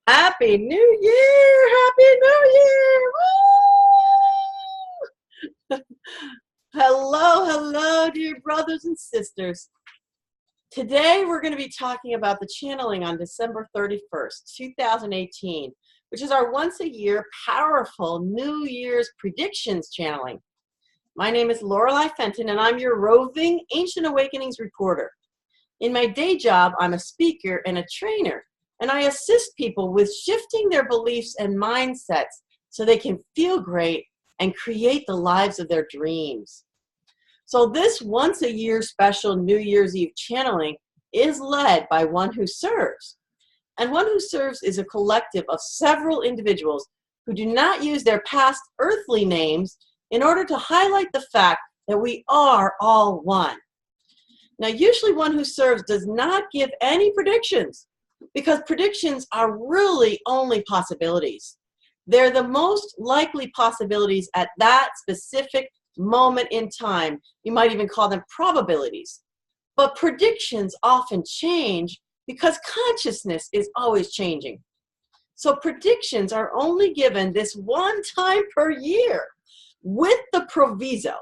Happy New Year! Happy New Year! Woo! Hello, hello, dear brothers and sisters. Today we're going to be talking about the channeling on December 31st, 2018, which is our once a year powerful New Year's predictions channeling. My name is Lorelei Fenton and I'm your roving Ancient Awakenings reporter. In my day job, I'm a speaker and a trainer, and I assist people with shifting their beliefs and mindsets so they can feel great and create the lives of their dreams. So this once a year special New Year's Eve channeling is led by One Who Serves. And One Who Serves is a collective of several individuals who do not use their past earthly names in order to highlight the fact that we are all one. Now, usually One Who Serves does not give any predictions because predictions are really only possibilities. They're the most likely possibilities at that specific moment in time. You might even call them probabilities. But predictions often change because consciousness is always changing. So predictions are only given this one time per year with the proviso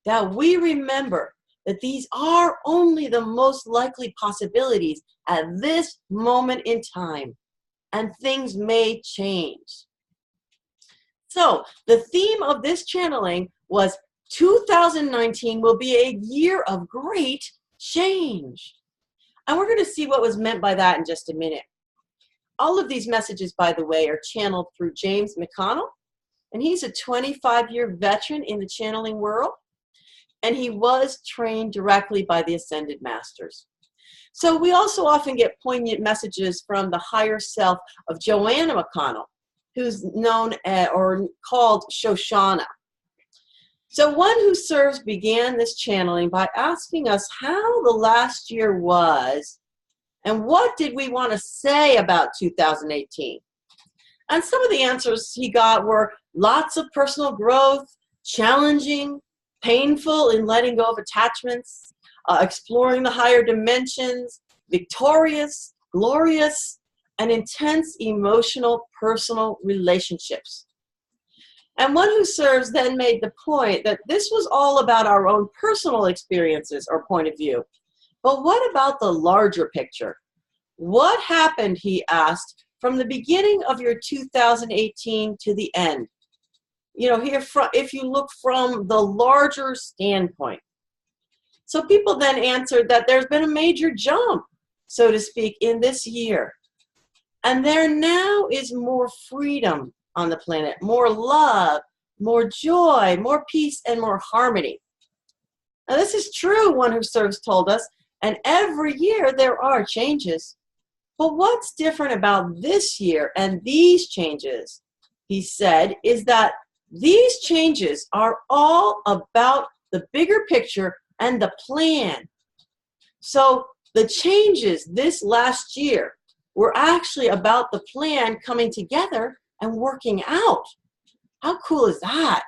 that we remember that these are only the most likely possibilities at this moment in time, and things may change. So the theme of this channeling was 2019 will be a year of great change. And we're going to see what was meant by that in just a minute. All of these messages, by the way, are channeled through James McConnell, and he's a 25-year veteran in the channeling world. And he was trained directly by the Ascended Masters. So we also often get poignant messages from the higher self of Joanna McConnell, who's known or called Shoshana. So One Who Serves began this channeling by asking us how the last year was and what did we want to say about 2018. And some of the answers he got were lots of personal growth, challenging, painful in letting go of attachments, exploring the higher dimensions, victorious, glorious, and intense emotional personal relationships. And One Who Serves then made the point that this was all about our own personal experiences or point of view. But what about the larger picture? What happened, he asked, from the beginning of your 2018 to the end? You know, if you look from the larger standpoint. So people then answered that there's been a major jump, so to speak, in this year. And there now is more freedom on the planet, more love, more joy, more peace, and more harmony. Now this is true, One Who Serves told us, and every year there are changes. But what's different about this year and these changes, he said, is that these changes are all about the bigger picture and the plan. So the changes this last year were actually about the plan coming together and working out. How cool is that?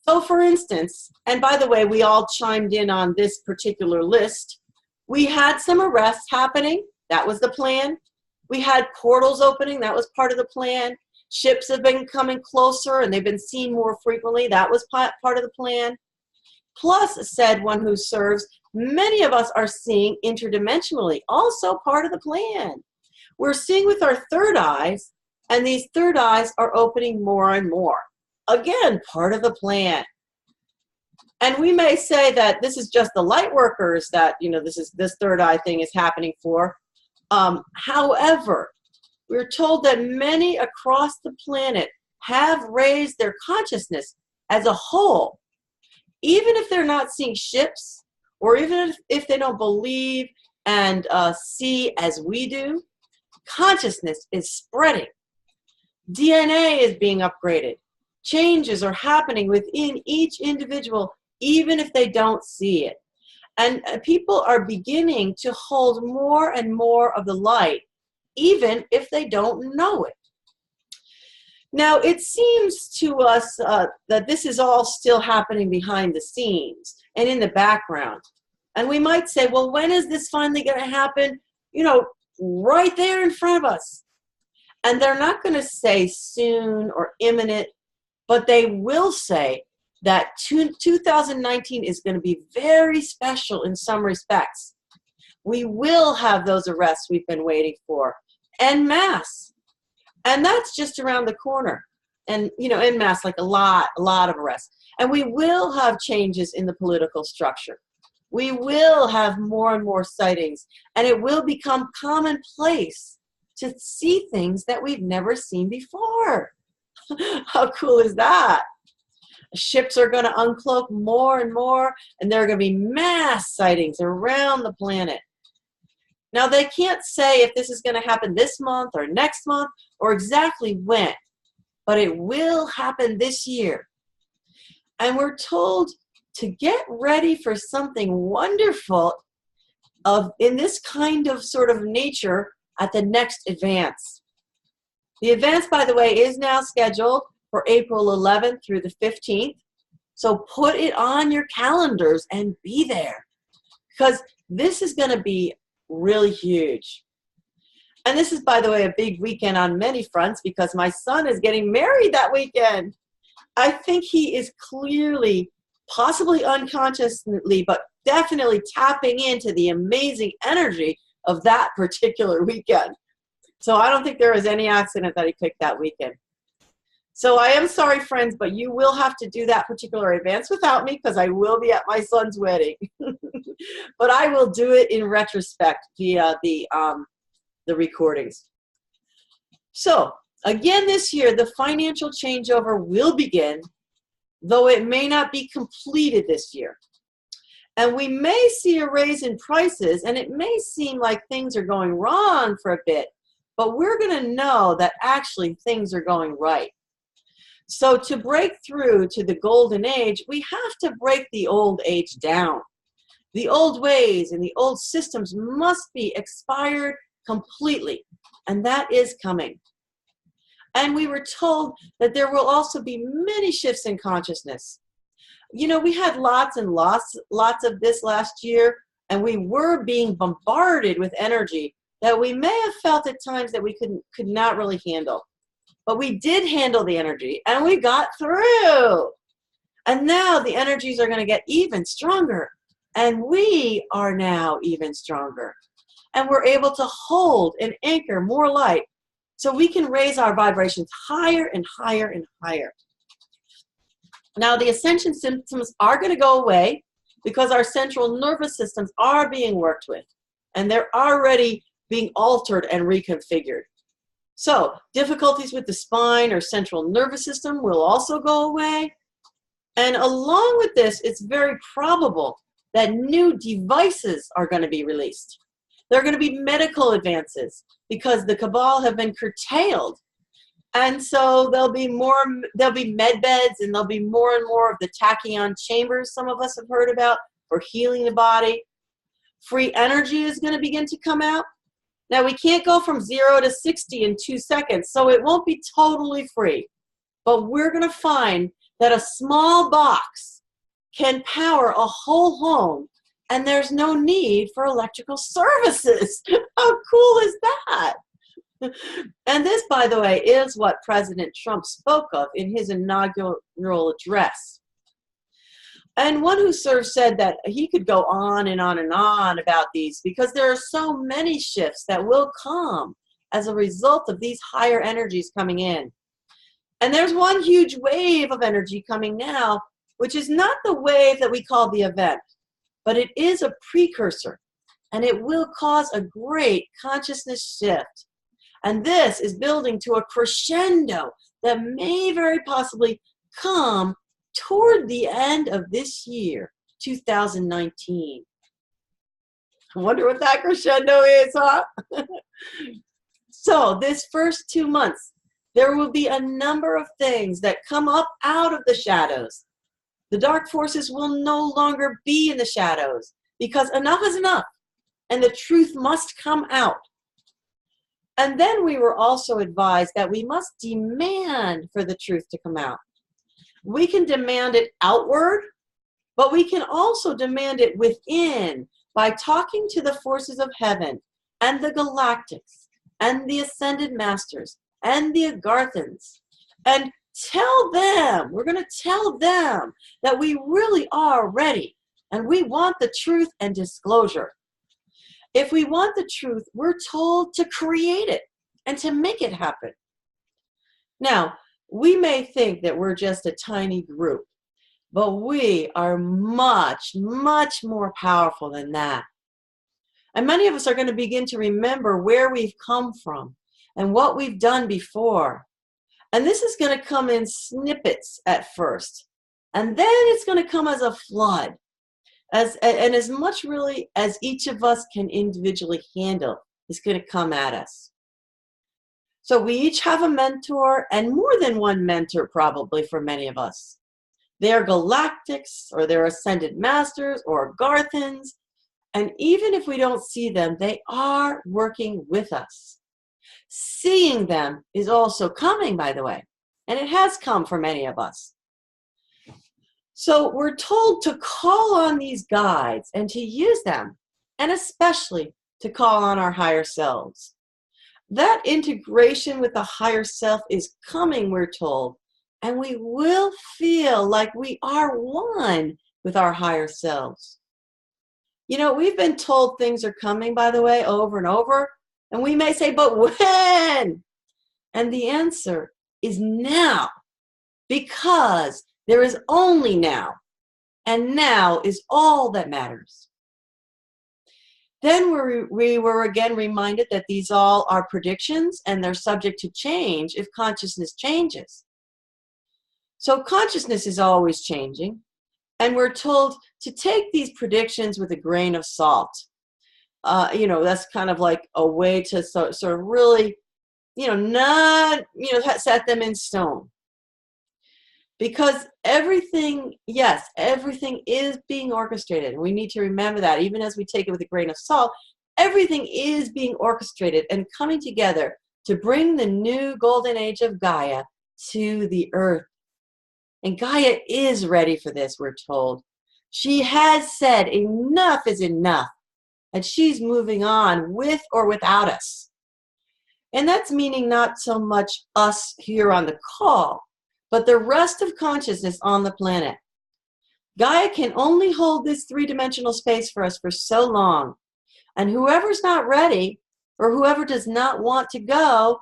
So for instance, and by the way, we all chimed in on this particular list, we had some arrests happening. That was the plan. We had portals opening. That was part of the plan. Ships have been coming closer and they've been seen more frequently. That was part of the plan. Plus, said One Who Serves, many of us are seeing interdimensionally, also part of the plan. We're seeing with our third eyes, and these third eyes are opening more and more. Again, part of the plan. And we may say that this is just the light workers that, you know, this third eye thing is happening for. However, we're told that many across the planet have raised their consciousness as a whole. Even if they're not seeing ships, or even if they don't believe and see as we do, consciousness is spreading. DNA is being upgraded. Changes are happening within each individual, even if they don't see it. And people are beginning to hold more and more of the light, even if they don't know it. Now, it seems to us that this is all still happening behind the scenes and in the background. And we might say, well, when is this finally going to happen? You know, right there in front of us. And they're not going to say soon or imminent, but they will say that 2019 is going to be very special in some respects. We will have those arrests we've been waiting for, en masse. And that's just around the corner. And, you know, en masse, like a lot of arrests. And we will have changes in the political structure. We will have more and more sightings, and it will become commonplace to see things that we've never seen before. How cool is that? Ships are going to uncloak more and more, and there are going to be mass sightings around the planet. Now, they can't say if this is going to happen this month or next month or exactly when, but it will happen this year. And we're told to get ready for something wonderful in this kind of sort of nature at the next advance. The advance, by the way, is now scheduled for April 11th through the 15th. So put it on your calendars and be there, because this is going to be really huge. And this is, by the way, a big weekend on many fronts because my son is getting married that weekend. I think he is clearly, possibly unconsciously, but definitely tapping into the amazing energy of that particular weekend. So I don't think there was any accident that he picked that weekend. So I am sorry, friends, but you will have to do that particular advance without me because I will be at my son's wedding. But I will do it in retrospect via the recordings. So again, this year, the financial changeover will begin, though it may not be completed this year. And we may see a raise in prices, and it may seem like things are going wrong for a bit, but we're going to know that actually things are going right. So to break through to the golden age, we have to break the old age down. The old ways and the old systems must be expired completely, and that is coming. And we were told that there will also be many shifts in consciousness. You know, we had lots and lots of this last year, and we were being bombarded with energy that we may have felt at times that we could not really handle. But we did handle the energy, and we got through. And now the energies are going to get even stronger, and we are now even stronger. And we're able to hold and anchor more light so we can raise our vibrations higher and higher and higher. Now, the ascension symptoms are going to go away because our central nervous systems are being worked with, and they're already being altered and reconfigured. So, difficulties with the spine or central nervous system will also go away. And along with this, it's very probable that new devices are going to be released. There are going to be medical advances because the cabal have been curtailed. And so there'll be med beds, and there'll be more and more of the tachyon chambers some of us have heard about for healing the body. Free energy is going to begin to come out. Now, we can't go from 0 to 60 in 2 seconds, so it won't be totally free. But we're going to find that a small box can power a whole home, and there's no need for electrical services. How cool is that? And this, by the way, is what President Trump spoke of in his inaugural address. And one who served said that he could go on and on and on about these because there are so many shifts that will come as a result of these higher energies coming in. And there's one huge wave of energy coming now, which is not the wave that we call the event, but it is a precursor, and it will cause a great consciousness shift. And this is building to a crescendo that may very possibly come toward the end of this year, 2019. I wonder what that crescendo is, huh? So this first 2 months, there will be a number of things that come up out of the shadows. The dark forces will no longer be in the shadows because enough is enough, and the truth must come out. And then we were also advised that we must demand for the truth to come out. We can demand it outward, but we can also demand it within by talking to the forces of heaven and the galactics and the ascended masters and the Agarthans, and tell them, we're going to tell them that we really are ready and we want the truth and disclosure. If we want the truth, we're told to create it and to make it happen. Now, we may think that we're just a tiny group, but we are much, much more powerful than that. And many of us are going to begin to remember where we've come from and what we've done before. And this is going to come in snippets at first. And then it's going to come as a flood. And as much really as each of us can individually handle is going to come at us. So we each have a mentor, and more than one mentor probably for many of us. They're galactics, or they're ascended masters, or Garthans, and even if we don't see them, they are working with us. Seeing them is also coming, by the way, and it has come for many of us. So we're told to call on these guides and to use them, and especially to call on our higher selves. That integration with the higher self is coming, we're told, and we will feel like we are one with our higher selves. You know, we've been told things are coming, by the way, over and over, and we may say, but when? And the answer is now, because there is only now, and now is all that matters. Then we were again reminded that these all are predictions and they're subject to change if consciousness changes. So consciousness is always changing, and we're told to take these predictions with a grain of salt. You know, that's kind of like a way to sort of really, not, set them in stone. Because everything, yes, everything is being orchestrated. And we need to remember that even as we take it with a grain of salt, everything is being orchestrated and coming together to bring the new golden age of Gaia to the earth. And Gaia is ready for this, we're told. She has said enough is enough. And she's moving on with or without us. And that's meaning not so much us here on the call, but the rest of consciousness on the planet. Gaia can only hold this three-dimensional space for us for so long. And whoever's not ready, or whoever does not want to go,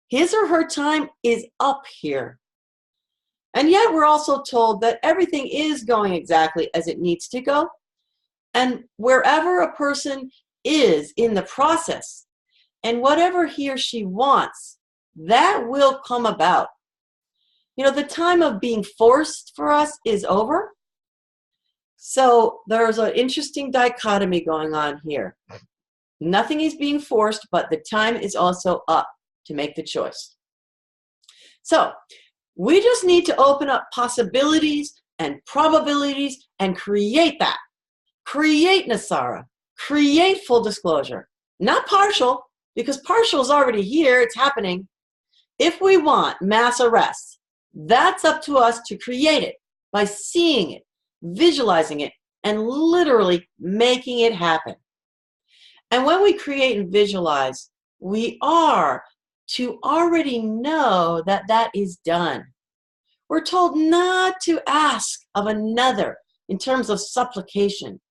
his or her time is up here. And yet we're also told that everything is going exactly as it needs to go. And wherever a person is in the process, and whatever he or she wants, that will come about. You know, the time of being forced for us is over. So there's an interesting dichotomy going on here. Nothing is being forced, but the time is also up to make the choice. So we just need to open up possibilities and probabilities and create that. Create Nasara. Create full disclosure. Not partial, because partial is already here. It's happening. If we want mass arrest, that's up to us to create it by seeing it, visualizing it, and literally making it happen. And when we create and visualize, we are to already know that that is done. We're told not to ask of another in terms of supplication,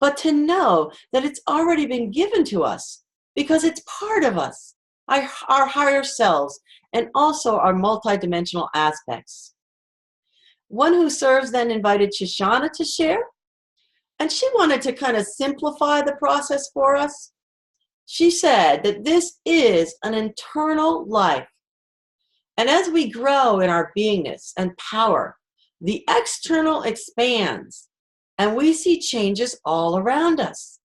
but to know that it's already been given to us because it's part of us, our higher selves, and also our multidimensional aspects. One who serves then invited Shoshana to share, and she wanted to kind of simplify the process for us. She said that this is an internal life, and as we grow in our beingness and power, the external expands, and we see changes all around us.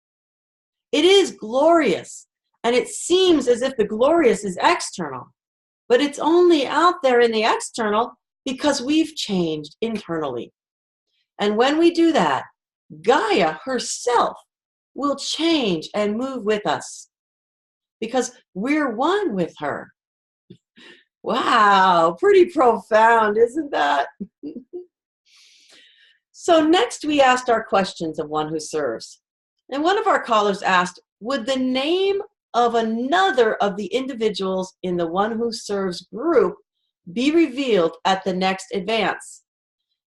It is glorious, and it seems as if the glorious is external, but it's only out there in the external because we've changed internally. And when we do that, Gaia herself will change and move with us because we're one with her. Wow, pretty profound, isn't that? So next we asked our questions of one who serves. And one of our callers asked, would the name of another of the individuals in the one who serves group be revealed at the next advance.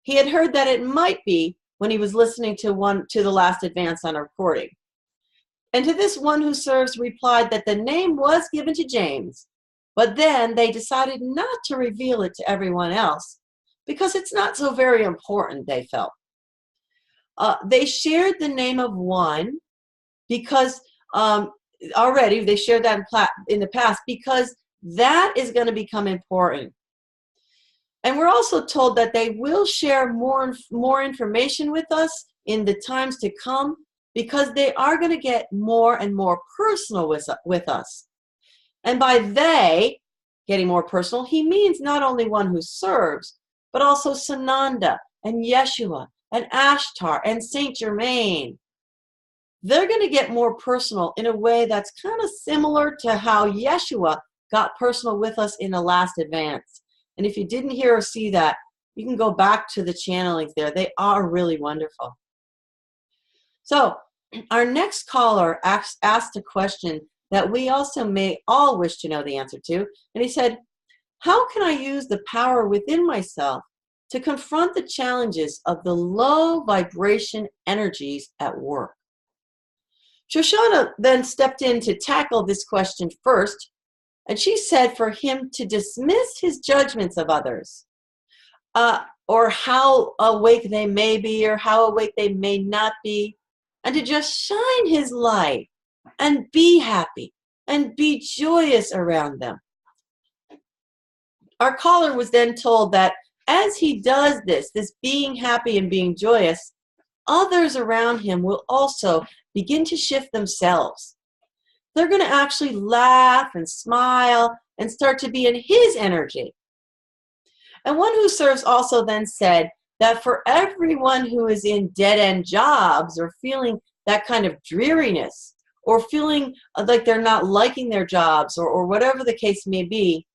He had heard that it might be when he was listening to the last advance on a recording. And to this one who serves replied that the name was given to James, but then they decided not to reveal it to everyone else because it's not so very important, they felt. They shared the name of one because already they shared that in the past because that is going to become important. And we're also told that they will share more information with us in the times to come because they are going to get more and more personal with us. And by they getting more personal, he means not only one who serves, but also Sananda and Yeshua and Ashtar and Saint Germain. They're going to get more personal in a way that's kind of similar to how Yeshua got personal with us in the last advance. And if you didn't hear or see that, you can go back to the channelings there. They are really wonderful. So our next caller asked a question that we also may all wish to know the answer to. And he said, how can I use the power within myself to confront the challenges of the low vibration energies at work? Shoshana then stepped in to tackle this question first, and she said for him to dismiss his judgments of others, or how awake they may be, or how awake they may not be, and to just shine his light and be happy and be joyous around them. Our caller was then told that as he does this being happy and being joyous, others around him will also begin to shift themselves. They're going to actually laugh and smile and start to be in his energy. And one who serves also then said that for everyone who is in dead-end jobs or feeling that kind of dreariness or feeling like they're not liking their jobs or whatever the case may be,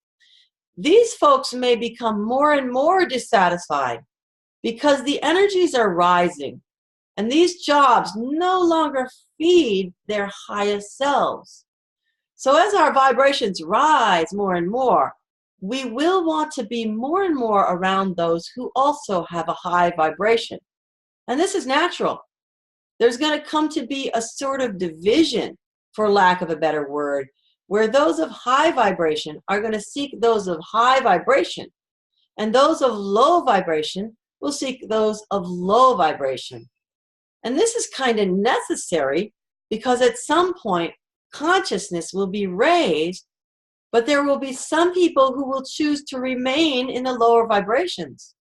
these folks may become more and more dissatisfied because the energies are rising. And these jobs no longer feed their highest selves. So as our vibrations rise more and more, we will want to be more and more around those who also have a high vibration. And this is natural. There's going to come to be a sort of division, for lack of a better word, where those of high vibration are going to seek those of high vibration, and those of low vibration will seek those of low vibration. And this is kind of necessary because at some point consciousness will be raised, but there will be some people who will choose to remain in the lower vibrations.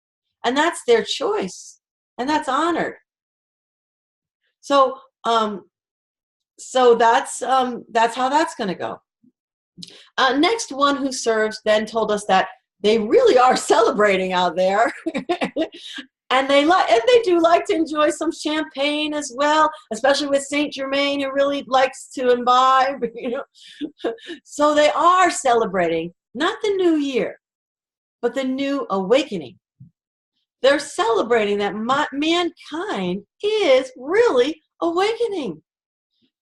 And that's their choice, and that's honored. So that's how that's going to go. Next, one who serves then told us that they really are celebrating out there. And they do like to enjoy some champagne as well, especially with Saint Germain, who really likes to imbibe, So they are celebrating not the new year, but the new awakening. They're celebrating that mankind is really awakening.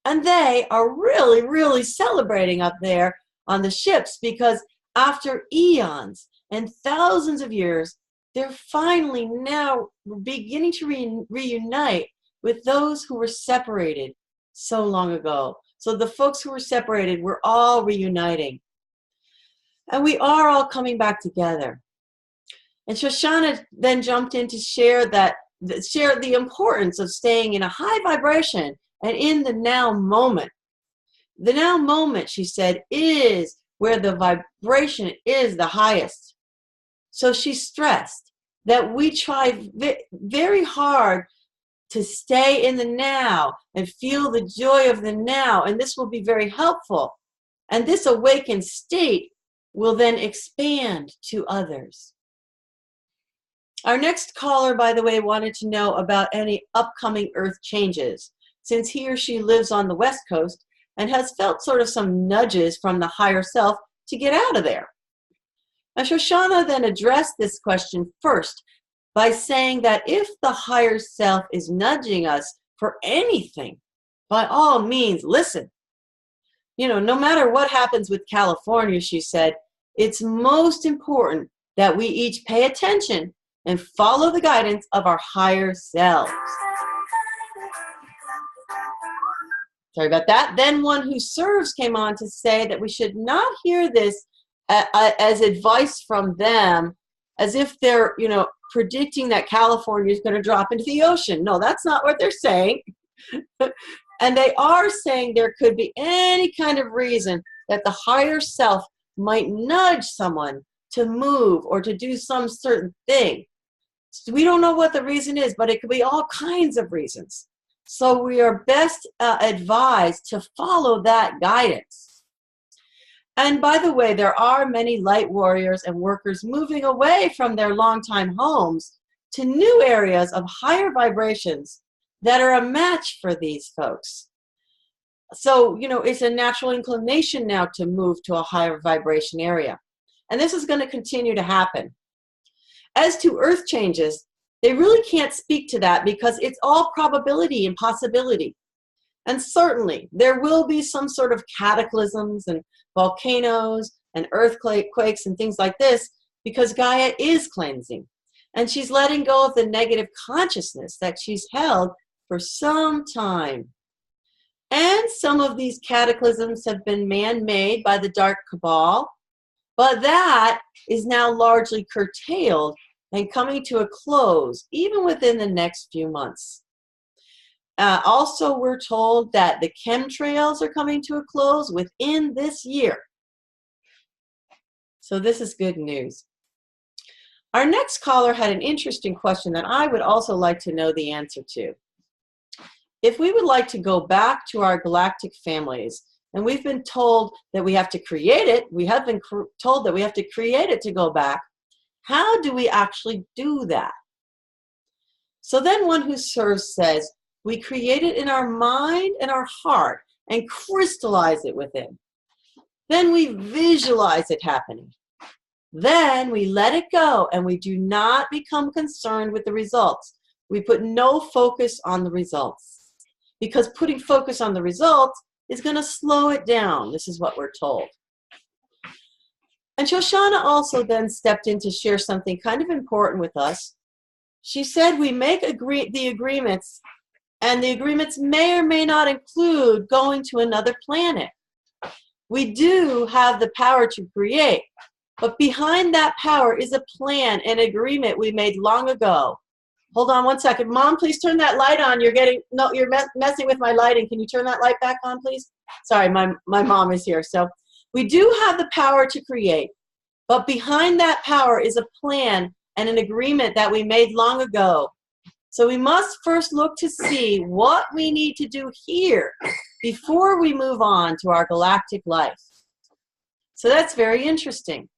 And they are really, really celebrating up there on the ships because after eons and thousands of years, they're finally now beginning to reunite with those who were separated so long ago. So the folks who were separated, we're all reuniting. And we are all coming back together. And Shoshana then jumped in to share the importance of staying in a high vibration and in the now moment. The now moment, she said, is where the vibration is the highest. So she stressed that we try very hard to stay in the now and feel the joy of the now, and this will be very helpful. And this awakened state will then expand to others. Our next caller, by the way, wanted to know about any upcoming earth changes, since he or she lives on the West Coast and has felt sort of some nudges from the higher self to get out of there. And Shoshana then addressed this question first by saying that if the higher self is nudging us for anything, by all means, listen. No matter what happens with California, she said, it's most important that we each pay attention and follow the guidance of our higher selves. Sorry about that. Then one who serves came on to say that we should not hear this as advice from them, as if they're, predicting that California is going to drop into the ocean. No, that's not what they're saying. And they are saying there could be any kind of reason that the higher self might nudge someone to move or to do some certain thing. So we don't know what the reason is, but it could be all kinds of reasons. So we are best advised to follow that guidance. And by the way, there are many light warriors and workers moving away from their longtime homes to new areas of higher vibrations that are a match for these folks. So, it's a natural inclination now to move to a higher vibration area. And this is going to continue to happen. As to earth changes, they really can't speak to that because it's all probability and possibility. And certainly, there will be some sort of cataclysms and volcanoes and earthquakes and things like this because Gaia is cleansing. And she's letting go of the negative consciousness that she's held for some time. And some of these cataclysms have been man-made by the dark cabal, but that is now largely curtailed and coming to a close, even within the next few months. Also, we're told that the chemtrails are coming to a close within this year. So this is good news. Our next caller had an interesting question that I would also like to know the answer to. If we would like to go back to our galactic families, and we've been told that we have to create it, we have been told that we have to create it to go back, how do we actually do that? So then one who serves says, we create it in our mind and our heart and crystallize it within. Then we visualize it happening. Then we let it go and we do not become concerned with the results. We put no focus on the results because putting focus on the results is going to slow it down. This is what we're told. And Shoshana also then stepped in to share something kind of important with us. She said we make the agreements, and the agreements may or may not include going to another planet. We do have the power to create, but behind that power is a plan, an agreement we made long ago. Hold on one second. Mom, please turn that light on. You're messing with my lighting. Can you turn that light back on, please? Sorry, my mom is here. So we do have the power to create, but behind that power is a plan and an agreement that we made long ago. So we must first look to see what we need to do here before we move on to our galactic life. So that's very interesting.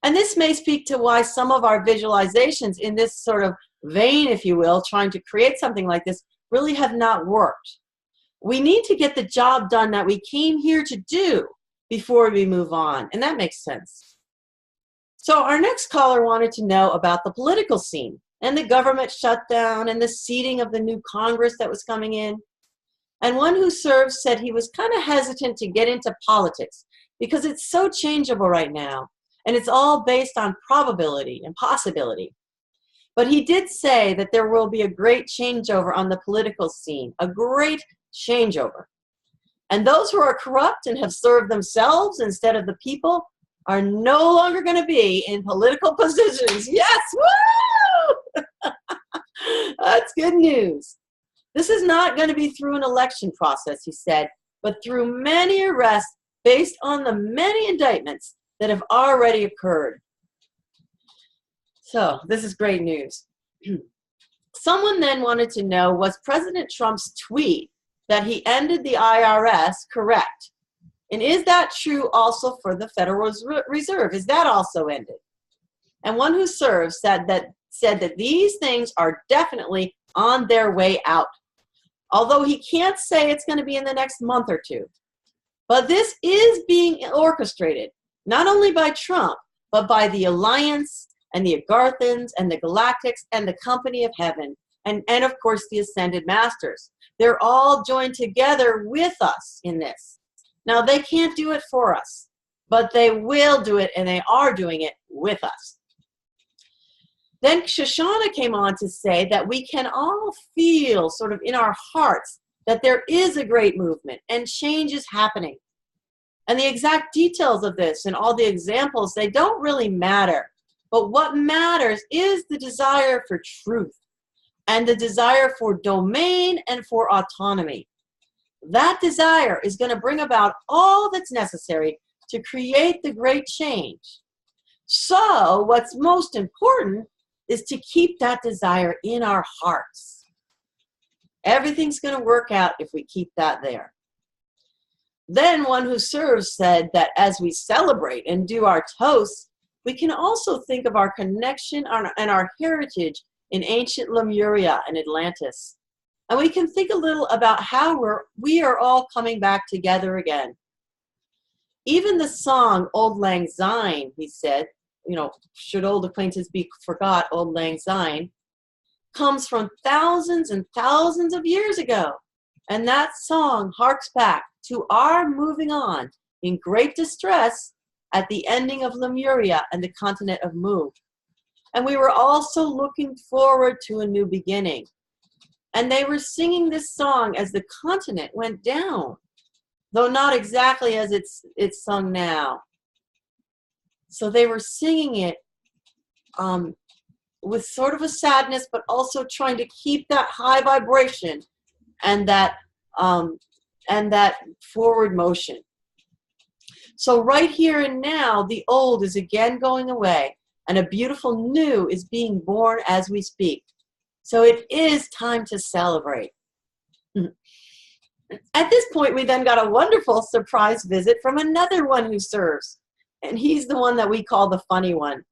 And this may speak to why some of our visualizations in this sort of vein, if you will, trying to create something like this, really have not worked. We need to get the job done that we came here to do before we move on, and that makes sense. So our next caller wanted to know about the political scene and the government shutdown and the seating of the new Congress that was coming in. And one who serves said he was kind of hesitant to get into politics because it's so changeable right now, and it's all based on probability and possibility. But he did say that there will be a great changeover on the political scene, a great changeover. And those who are corrupt and have served themselves instead of the people are no longer going to be in political positions. Yes, woo! That's good news. This is not going to be through an election process, he said, but through many arrests based on the many indictments that have already occurred. So this is great news. Someone then wanted to know, was President Trump's tweet that he ended the IRS correct? And is that true also for the Federal Reserve? Is that also ended? And one who serves said that these things are definitely on their way out. Although he can't say it's going to be in the next month or two. But this is being orchestrated, not only by Trump, but by the Alliance and the Agarthans and the Galactics and the Company of Heaven, and of course the Ascended Masters. They're all joined together with us in this. Now, they can't do it for us, but they will do it, and they are doing it with us. Then Shoshana came on to say that we can all feel sort of in our hearts that there is a great movement and change is happening. And the exact details of this and all the examples, they don't really matter. But what matters is the desire for truth and the desire for domain and for autonomy. That desire is going to bring about all that's necessary to create the great change. So what's most important is to keep that desire in our hearts. Everything's going to work out if we keep that there. Then one who serves said that as we celebrate and do our toasts, we can also think of our connection and our heritage in ancient Lemuria and Atlantis. And we can think a little about how we are all coming back together again. Even the song, Auld Lang Syne, he said, should old acquaintance be forgot, Auld Lang Syne, comes from thousands and thousands of years ago. And that song harks back to our moving on in great distress at the ending of Lemuria and the continent of Mu. And we were also looking forward to a new beginning. And they were singing this song as the continent went down, though not exactly as it's sung now. So they were singing it with sort of a sadness, but also trying to keep that high vibration and that forward motion. So right here and now, the old is again going away, and a beautiful new is being born as we speak. So it is time to celebrate. At this point, we then got a wonderful surprise visit from another one who serves. And he's the one that we call the funny one.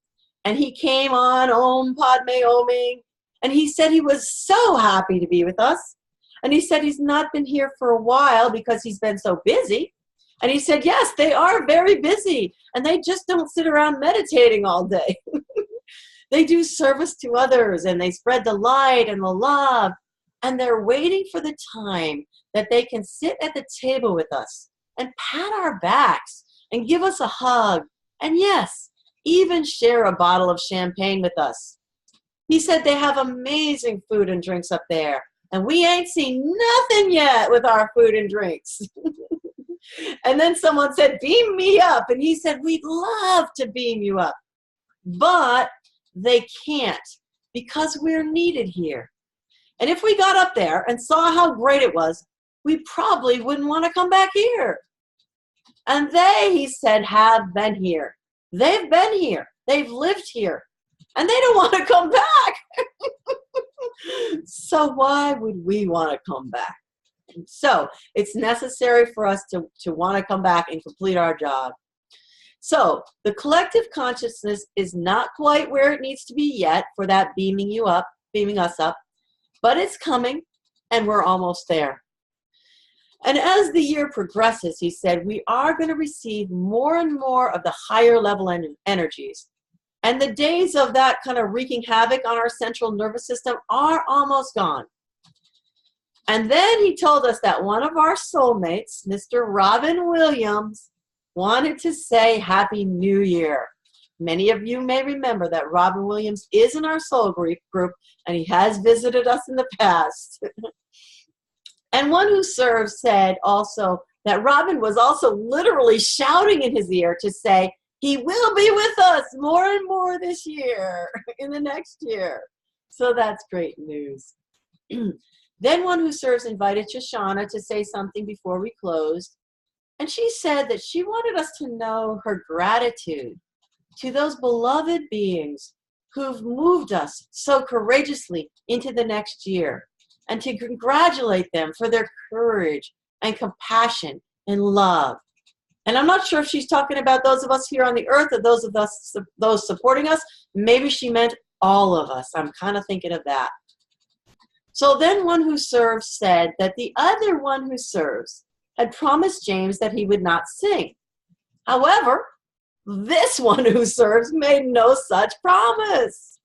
And he came on, Om Padme Oming, and he said he was so happy to be with us. And he said he's not been here for a while because he's been so busy. And he said, yes, they are very busy, and they just don't sit around meditating all day. They do service to others, and they spread the light and the love, and they're waiting for the time that they can sit at the table with us and pat our backs and give us a hug, and yes, even share a bottle of champagne with us. He said they have amazing food and drinks up there, and we ain't seen nothing yet with our food and drinks. And then someone said, beam me up, and he said, we'd love to beam you up, but they can't because we're needed here. And if we got up there and saw how great it was, we probably wouldn't want to come back here. And they, he said, have been here. They've been here. They've lived here. And they don't want to come back. So why would we want to come back? So it's necessary for us to want to come back and complete our job. So the collective consciousness is not quite where it needs to be yet for that beaming us up, but it's coming, and we're almost there. And as the year progresses, he said, we are going to receive more and more of the higher level energies. And the days of that kind of wreaking havoc on our central nervous system are almost gone. And then he told us that one of our soulmates, Mr. Robin Williams, wanted to say Happy New Year. Many of you may remember that Robin Williams is in our soul group, and he has visited us in the past. And one who serves said also that Robin was also literally shouting in his ear to say, he will be with us more and more this year, in the next year. So that's great news. Then one who serves invited Shoshana to say something before we closed. And she said that she wanted us to know her gratitude to those beloved beings who've moved us so courageously into the next year, and to congratulate them for their courage and compassion and love. And I'm not sure if she's talking about those of us here on the earth or those supporting us. Maybe she meant all of us. I'm kind of thinking of that. So then one who serves said that the other one who serves had promised James that he would not sing. However, this one who serves made no such promise.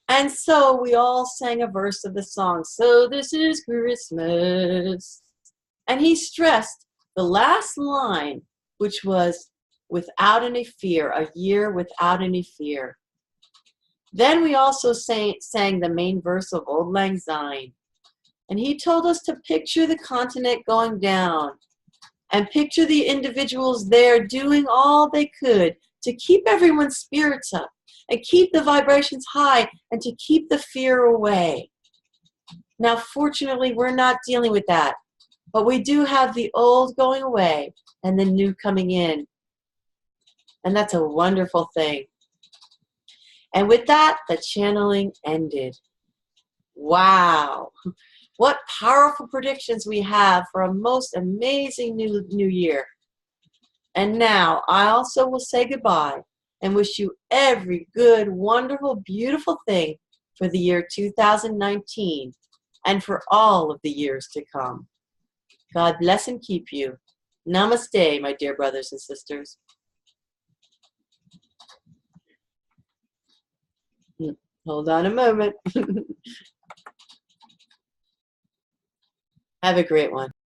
And so we all sang a verse of the song, So This Is Christmas. And he stressed The last line, which was without any fear, a year without any fear. Then we also sang the main verse of Auld Lang Syne. And he told us to picture the continent going down and picture the individuals there doing all they could to keep everyone's spirits up and keep the vibrations high and to keep the fear away. Now, fortunately, we're not dealing with that, but we do have the old going away and the new coming in. And that's a wonderful thing. And with that, the channeling ended. Wow. What powerful predictions we have for a most amazing new year. And now I also will say goodbye and wish you every good, wonderful, beautiful thing for the year 2019 and for all of the years to come. God bless and keep you. Namaste, my dear brothers and sisters. Hold on a moment. Have a great one.